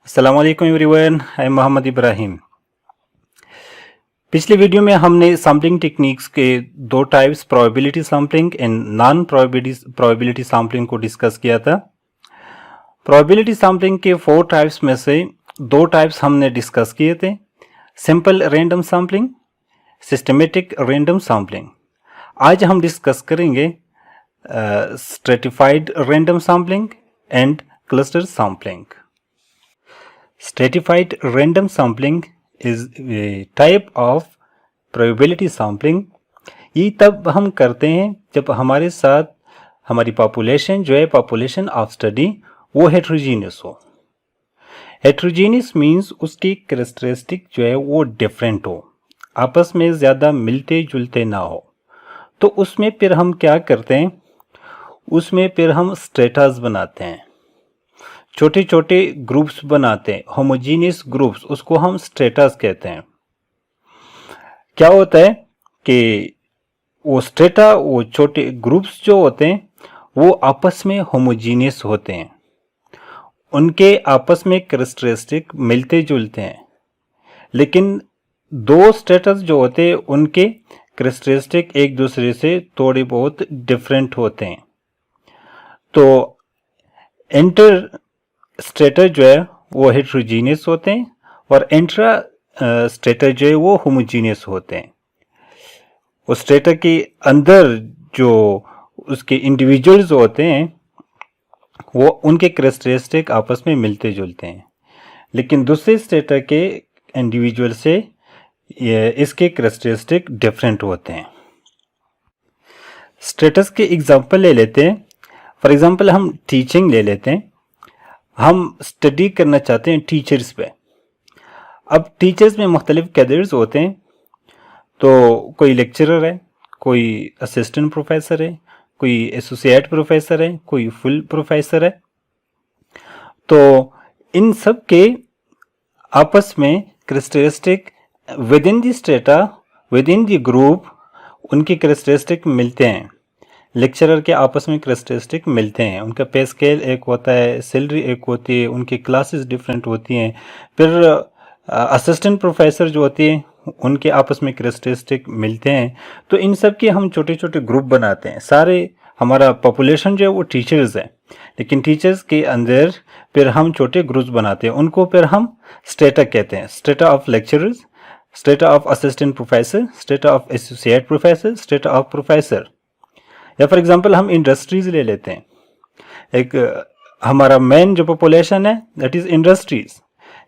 अस्सलाम वालेकुम everyone, I am Mohammed Ibrahim. पिछले वीडियो में हमने सैम्पलिंग टेक्निक्स के दो types probability sampling and non probability sampling को डिस्कस किया था। प्रोबेबिलिटी सैम्पलिंग के 4 टाइप्स में से 2 टाइप्स हमने डिस्कस किए थे, simple random sampling, systematic random sampling. आज हम डिस्कस करेंगे stratified random sampling and cluster sampling. Stratified random sampling is a type of probability sampling। ये तब हम करते हैं जब हमारे साथ हमारी पॉपुलेशन जो है, पॉपुलेशन ऑफ स्टडी, वो हेट्रोजीनियस हो। हेट्रोजीनियस मीन्स उसकी कैरेक्टरिस्टिक जो है वो डिफरेंट हो, आपस में ज़्यादा मिलते जुलते ना हो। तो उसमें फिर हम क्या करते हैं, उसमें फिर हम स्ट्रेटास बनाते हैं, छोटे छोटे ग्रुप्स बनाते हैं, होमोजीनियस ग्रुप्स, उसको हम स्ट्रेटास कहते हैं। क्या होता है कि वो स्ट्रेटा, वो छोटे ग्रुप्स जो होते हैं वो आपस में होमोजीनियस होते हैं, उनके आपस में कैरेक्टरिस्टिक मिलते जुलते हैं। लेकिन दो स्टेटस जो होते हैं उनके कैरेक्टरिस्टिक एक दूसरे से थोड़े बहुत डिफरेंट होते हैं। तो इंटर स्टेटर जो है वो हेट्रोजीनियस होते हैं और इंट्रा स्टेटर जो है वो होमोजीनियस होते हैं। उस स्टेटर के अंदर जो उसके इंडिविजुअल्स होते हैं वो उनके कैरेक्टरिस्टिक आपस में मिलते जुलते हैं, लेकिन दूसरे स्टेटर के इंडिविजुअल से इसके कैरेक्टरिस्टिक डिफरेंट होते हैं। स्टेटस के एग्जांपल ले लेते हैं। फॉर एग्जांपल हम टीचिंग ले लेते हैं। हम स्टडी करना चाहते हैं टीचर्स पे। अब टीचर्स में मुख्तलिफ कैडर्स होते हैं, तो कोई लेक्चरर है, कोई असिस्टेंट प्रोफेसर है, कोई एसोसिएट प्रोफेसर है, कोई फुल प्रोफेसर है। तो इन सब के आपस में characteristic with in the strata, with in the group, उनकी कैरेक्टरिस्टिक मिलते हैं। लेक्चरर के आपस में कैरेक्टरिस्टिक मिलते हैं, उनका पे स्केल एक होता है, सैलरी एक होती है, उनकी क्लासेस डिफरेंट होती हैं। फिर असिस्टेंट प्रोफेसर जो होती है उनके आपस में कैरेक्टरिस्टिक मिलते हैं। तो इन सब के हम छोटे छोटे ग्रुप बनाते हैं। सारे हमारा पॉपुलेशन जो है वो टीचर्स है, लेकिन टीचर्स के अंदर फिर हम छोटे ग्रुप्स बनाते हैं, उनको फिर हम स्ट्रेटा कहते हैं। Strata of lecturers, strata of assistant professor, strata of associate professor, strata of professor. या फॉर एग्जांपल हम इंडस्ट्रीज ले लेते हैं। एक हमारा मेन जो पॉपुलेशन है दैट इज इंडस्ट्रीज,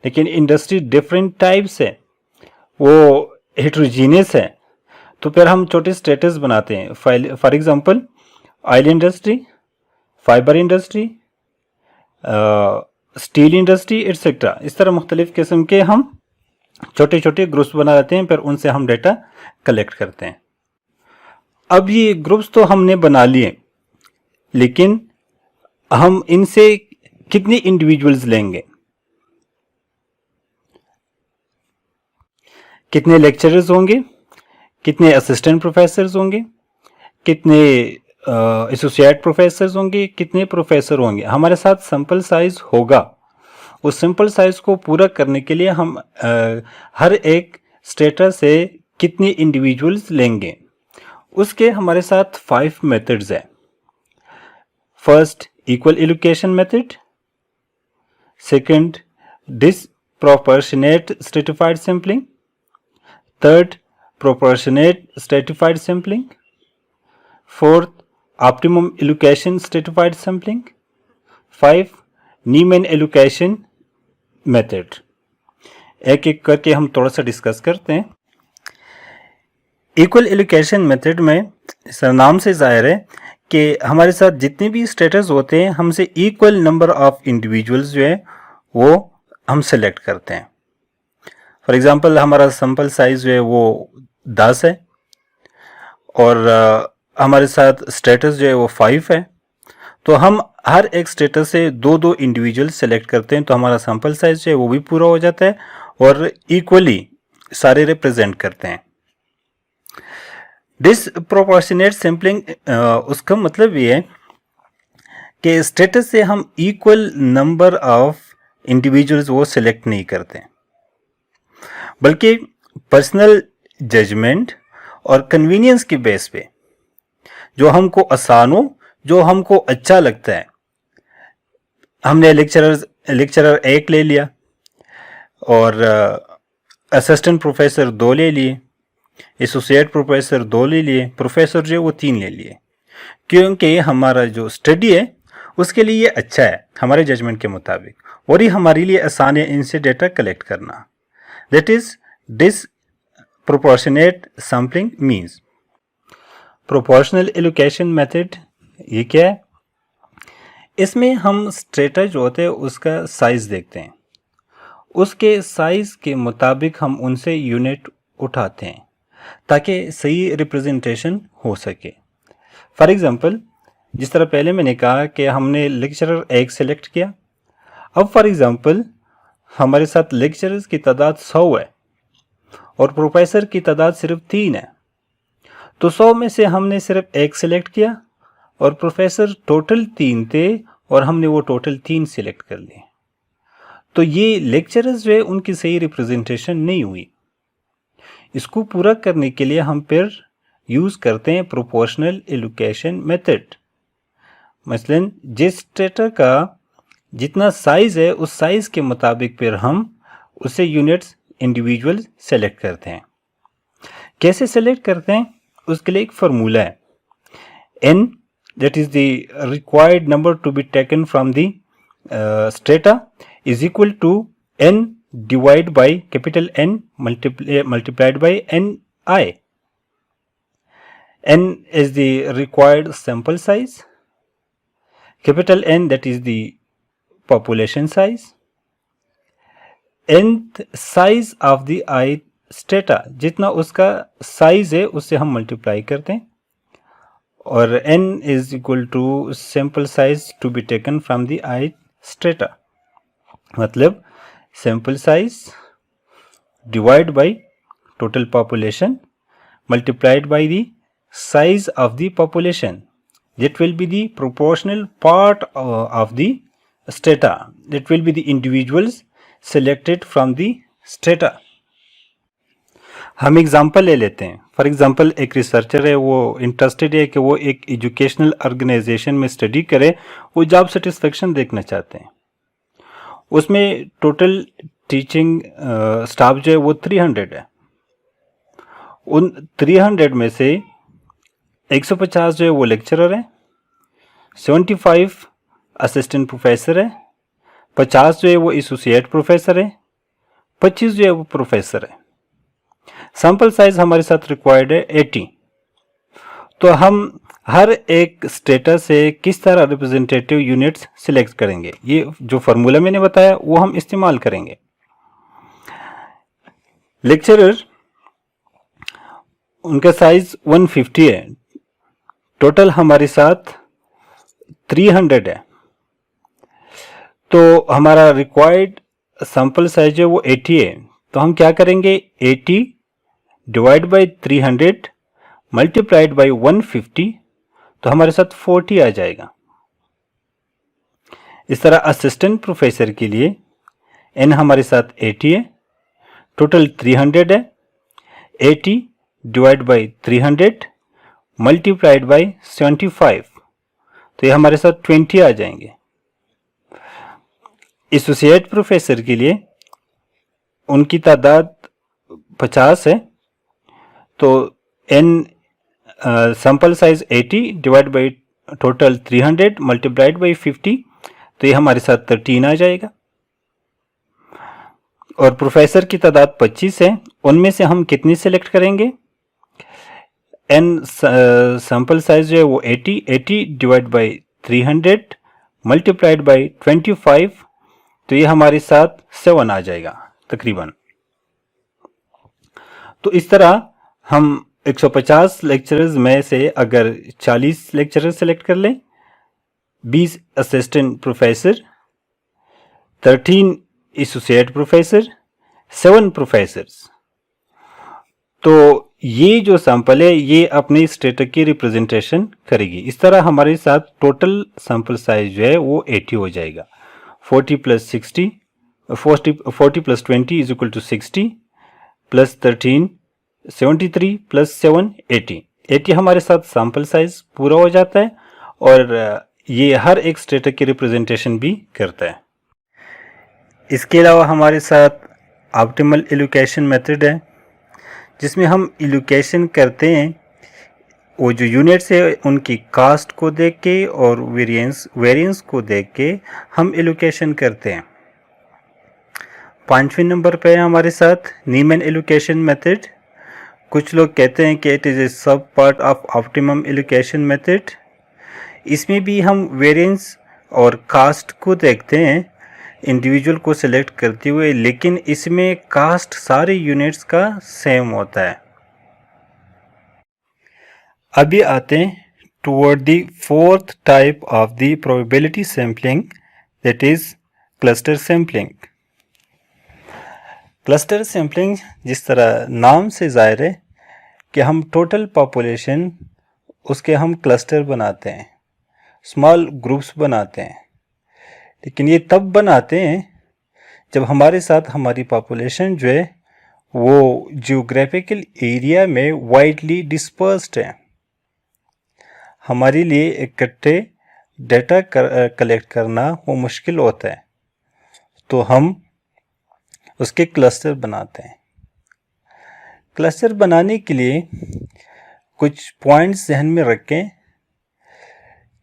लेकिन इंडस्ट्री डिफरेंट टाइप्स है, वो हेट्रोजीनियस है। तो फिर हम छोटे स्टेटस बनाते हैं। For example oil industry, fibre industry, steel industry etcetera. इस तरह मुख्तलिफ किस्म के हम छोटे छोटे ग्रुप्स बनाते हैं, फिर उनसे हम डेटा कलेक्ट करते हैं। अब ये ग्रुप्स तो हमने बना लिए, लेकिन हम इनसे कितने इंडिविजुअल्स लेंगे, कितने लेक्चरर्स होंगे, कितने असिस्टेंट प्रोफेसर्स होंगे, कितने एसोसिएट प्रोफेसर्स होंगे, कितने प्रोफेसर होंगे, हमारे साथ सैंपल साइज होगा। उस सैंपल साइज को पूरा करने के लिए हम हर एक स्टेटस से कितने इंडिविजुअल्स लेंगे। उसके हमारे साथ 5 मेथड्स है। First, equal allocation method. Second, disproportionate stratified sampling. Third, proportionate stratified sampling. Fourth, optimum allocation stratified sampling. 5, Neyman allocation method. एक एक करके हम थोड़ा सा डिस्कस करते हैं। इक्वल एलोकेशन मेथड में नाम से जाहिर है कि हमारे साथ जितने भी स्टेटस होते हैं, हमसे इक्वल नंबर ऑफ इंडिविजुअल्स जो है वो हम सेलेक्ट करते हैं। फॉर एग्जांपल हमारा सैंपल साइज जो है वो 10 है और हमारे साथ स्टेटस जो है वो 5 है। तो हम हर एक स्टेटस से 2-2 इंडिविजुअल सेलेक्ट करते हैं, तो हमारा सैंपल साइज जो है वो भी पूरा हो जाता है और इक्वली सारे रिप्रेजेंट करते हैं। डिसप्रोपोर्शनेट सैंपलिंग उसका मतलब ये है कि स्टेटस से हम इक्वल नंबर ऑफ इंडिविजुअल्स वो सिलेक्ट नहीं करते, बल्कि पर्सनल जजमेंट और कन्वीनियंस के बेस पे जो हमको आसान हो, जो हमको अच्छा लगता है। हमने लेक्चरर 1 ले लिया और असिस्टेंट प्रोफेसर 2 ले लिए, एसोसिएट प्रोफेसर 2 ले लिए, प्रोफेसर जो है वो 3 ले लिए, क्योंकि हमारा जो स्टडी है उसके लिए ये अच्छा है हमारे जजमेंट के मुताबिक, और ये हमारे लिए आसान है इनसे डेटा कलेक्ट करना। That is disproportionate sampling means. Proportional allocation method ये क्या है? इसमें हम स्ट्रेटा जो होते हैं उसका साइज देखते हैं, उसके साइज के मुताबिक हम उनसे यूनिट उठाते हैं ताकि सही रिप्रेजेंटेशन हो सके। फॉर एग्जांपल, जिस तरह पहले मैंने कहा कि हमने लेक्चरर 1 सेलेक्ट किया, अब फॉर एग्जांपल हमारे साथ लेक्चरर्स की तादाद 100 है और प्रोफेसर की तादाद सिर्फ 3 है, तो 100 में से हमने सिर्फ 1 सेलेक्ट किया और प्रोफेसर टोटल 3 थे और हमने वो टोटल 3 सेलेक्ट कर लिए। तो ये लेक्चरर्स जो है उनकी सही रिप्रेजेंटेशन नहीं हुई। इसको पूरा करने के लिए हम फिर यूज़ करते हैं प्रोपोर्शनल एलोकेशन मेथड। मसलन जिस स्ट्रेटा का जितना साइज है उस साइज के मुताबिक फिर हम उससे यूनिट्स इंडिविजुअल सेलेक्ट करते हैं। कैसे सेलेक्ट करते हैं? उसके लिए एक फार्मूला है, n that is the required number to be taken from the strata is equal to n divided by capital N multiplied by ni. N is the required sample size, capital N that is the population size, nth size of the ith strata जितना उसका size है उससे हम multiply करते हैं, और n is equal to sample size to be taken from the ith strata, मतलब sample size divided by total population multiplied by the size of the population, that will be the proportional part of the strata, that will be the individuals selected from the strata. हम example ले लेते हैं। For example, एक researcher है, वो interested है कि वो एक एजुकेशनल ऑर्गेनाइजेशन में स्टडी करे, वो जॉब सेटिस्फेक्शन देखना चाहते हैं। उसमें टोटल टीचिंग स्टाफ जो है वो 300 है। उन 300 में से 150 जो है वो लेक्चरर है, 75 असिस्टेंट प्रोफेसर है, 50 जो है वो एसोसिएट प्रोफेसर है, 25 जो है वो प्रोफेसर है। सैंपल साइज हमारे साथ रिक्वायर्ड है 80। तो हम हर एक स्टेटस से किस तरह रिप्रेजेंटेटिव यूनिट्स सिलेक्ट करेंगे, ये जो फार्मूला मैंने बताया वो हम इस्तेमाल करेंगे। लेक्चरर उनका साइज 150 है, टोटल हमारे साथ 300 है, तो हमारा रिक्वायर्ड सैंपल साइज है वो 80 है। तो हम क्या करेंगे, 80 डिवाइड बाई 300 मल्टीप्लाइड बाई 150, तो हमारे साथ 40 आ जाएगा। इस तरह असिस्टेंट प्रोफेसर के लिए n हमारे साथ 80 है, टोटल 300 है, 80 डिवाइड बाई 300 मल्टीप्लाइड बाई 75, तो ये हमारे साथ 20 आ जाएंगे। एसोसिएट प्रोफेसर के लिए उनकी तादाद 50 है, तो n sample size 80 divide by total 300 multiplied by 50, तो ये हमारे साथ 13 आ जाएगा। और प्रोफेसर की तादाद 25 है, उनमें से हम कितनी सेलेक्ट करेंगे, n सैंपल साइज जो है वो 80 डिवाइड बाई 300 मल्टीप्लाइड बाई 25, तो ये हमारे साथ 7 आ जाएगा तकरीबन। तो इस तरह हम 150 लेक्चरर्स में से अगर 40 लेक्चरर सेलेक्ट कर लें, 20 assistant professor, 13 associate professor, 7 professors, तो ये जो सैंपल है ये अपने स्टेटा की रिप्रेजेंटेशन करेगी। इस तरह हमारे साथ टोटल सैंपल साइज जो है वो 80 हो जाएगा। 40 + 60 40 plus 20 is equal to 60 plus 13 73 plus 7 80 80 हमारे साथ सैम्पल साइज पूरा हो जाता है और ये हर एक स्टेटा की रिप्रेजेंटेशन भी करता है। इसके अलावा हमारे साथ ऑप्टिमल एलोकेशन मेथड है जिसमें हम एलोकेशन करते हैं वो जो यूनिट्स है उनकी कास्ट को देख के और वेरिएंस को देख के हम एलोकेशन करते हैं। 5वें नंबर पे है हमारे साथ नीमैन एलोकेशन मेथड। कुछ लोग कहते हैं कि इट इज़ ए सब part of optimum allocation method. इसमें भी हम वेरिएंस और कास्ट को देखते हैं इंडिविजुअल को सिलेक्ट करते हुए, लेकिन इसमें कास्ट सारे यूनिट्स का सेम होता है। अभी आते हैं toward the fourth type of the probability sampling, that is cluster sampling. Cluster sampling जिस तरह नाम से ज़ाहिर है कि हम टोटल पॉपुलेशन उसके हम क्लस्टर बनाते हैं, स्मॉल ग्रुप्स बनाते हैं, लेकिन ये तब बनाते हैं जब हमारे साथ हमारी पॉपुलेशन जो है वो जियोग्राफिकल एरिया में वाइडली डिस्पर्स्ड है। हमारे लिए इकट्ठे डेटा कलेक्ट करना वो मुश्किल होता है, तो हम उसके क्लस्टर बनाते हैं। क्लस्टर बनाने के लिए कुछ पॉइंट्स ध्यान में रखें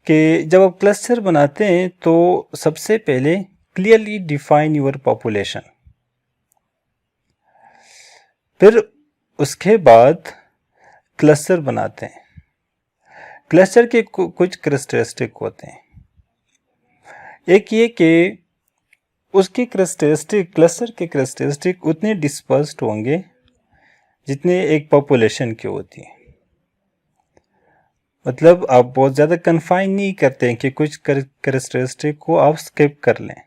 कि जब आप क्लस्टर बनाते हैं तो सबसे पहले क्लियरली डिफाइन योर पॉपुलेशन, फिर उसके बाद क्लस्टर बनाते हैं। क्लस्टर के कुछ कैरेक्टरिस्टिक होते हैं। एक ये कि उसके कैरेक्टरिस्टिक, क्लस्टर के कैरेक्टरिस्टिक उतने डिस्पर्स्ड होंगे जितने एक पॉपुलेशन की होती है। मतलब आप बहुत ज़्यादा कन्फाइन नहीं करते हैं कि कुछ कैरेक्टरिस्टिक को आप स्किप कर लें,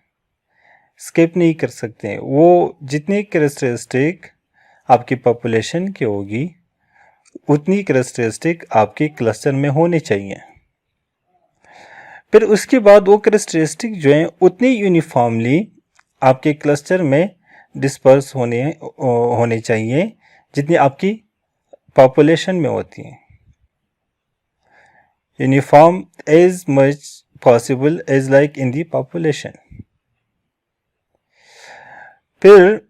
स्किप नहीं कर सकते हैं। वो जितनी कैरेक्टरिस्टिक आपकी पॉपुलेशन की होगी उतनी कैरेक्टरिस्टिक आपके क्लस्टर में होने चाहिए। फिर उसके बाद वो कैरेक्टरिस्टिक जो हैं उतनी यूनिफॉर्मली आपके क्लस्टर में डिस्पर्स होने चाहिए जितनी आपकी पॉपुलेशन में होती हैं। Uniform as much possible as like in the population। फिर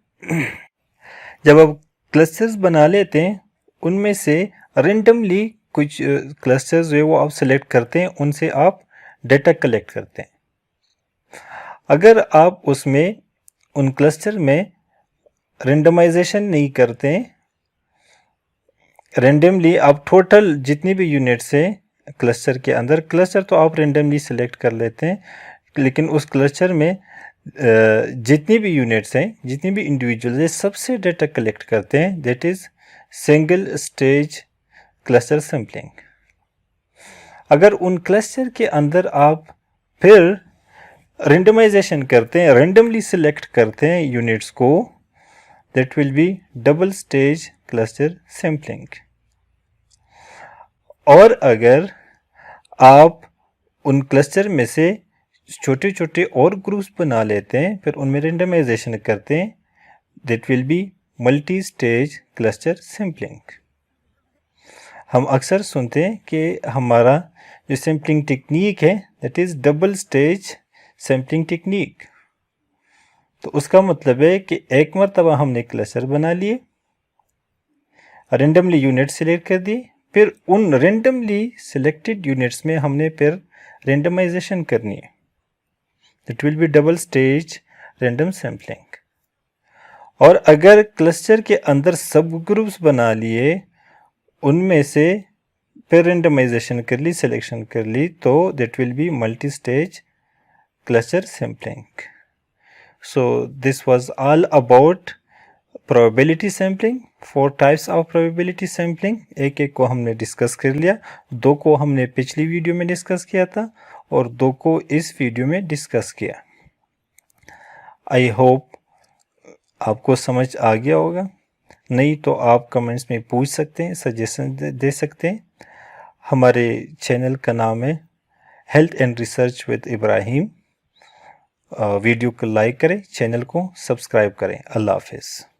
जब आप क्लस्टर्स बना लेते हैं उनमें से रेंडमली कुछ क्लस्टर्स जो है वो आप सिलेक्ट करते हैं, उनसे आप डेटा कलेक्ट करते हैं। अगर आप उसमें उन क्लस्टर में रेंडमाइजेशन नहीं करते हैं, रेंडमली आप टोटल जितनी भी यूनिट्स हैं क्लस्टर के अंदर, क्लस्टर तो आप रेंडमली सिलेक्ट कर लेते हैं, लेकिन उस क्लस्टर में जितनी भी यूनिट्स हैं, जितनी भी इंडिविजुअल्स हैं, सबसे डेटा कलेक्ट करते हैं। That is single stage cluster sampling. अगर उन क्लस्टर के अंदर आप फिर रेंडमाइजेशन करते हैं, रेंडमली सिलेक्ट करते हैं यूनिट्स को, that will be double stage cluster sampling. और अगर आप उन क्लस्टर में से छोटे छोटे और ग्रुप्स बना लेते हैं, फिर उनमें रेंडमाइजेशन करते हैं, that will be multi stage cluster sampling. हम अक्सर सुनते हैं कि हमारा जो सैम्पलिंग टेक्निक है that is double stage sampling technique. तो उसका मतलब है कि एक मरतबा हमने क्लस्टर बना लिए, रेंडमली यूनिट सिलेक्ट कर दिए, फिर उन रेंडमली सिलेक्टेड यूनिट्स में हमने फिर रेंडमाइजेशन करनी है। It will be double stage random sampling. और अगर क्लस्टर के अंदर सब ग्रुप्स बना लिए, उनमें से फिर रेंडमाइजेशन कर ली, सिलेक्शन कर ली, तो that will be multi stage cluster sampling. So this was all about probability sampling. 4 types of probability sampling, एक एक को हमने डिस्कस कर लिया। 2 को हमने पिछली वीडियो में डिस्कस किया था और 2 को इस वीडियो में डिस्कस किया। आई होप आपको समझ आ गया होगा। नहीं तो आप कमेंट्स में पूछ सकते हैं, सजेशन दे सकते हैं। हमारे चैनल का नाम है health and research with Ibrahim, video को लाइक करें, चैनल को सब्सक्राइब करें। अल्लाह हाफिज़।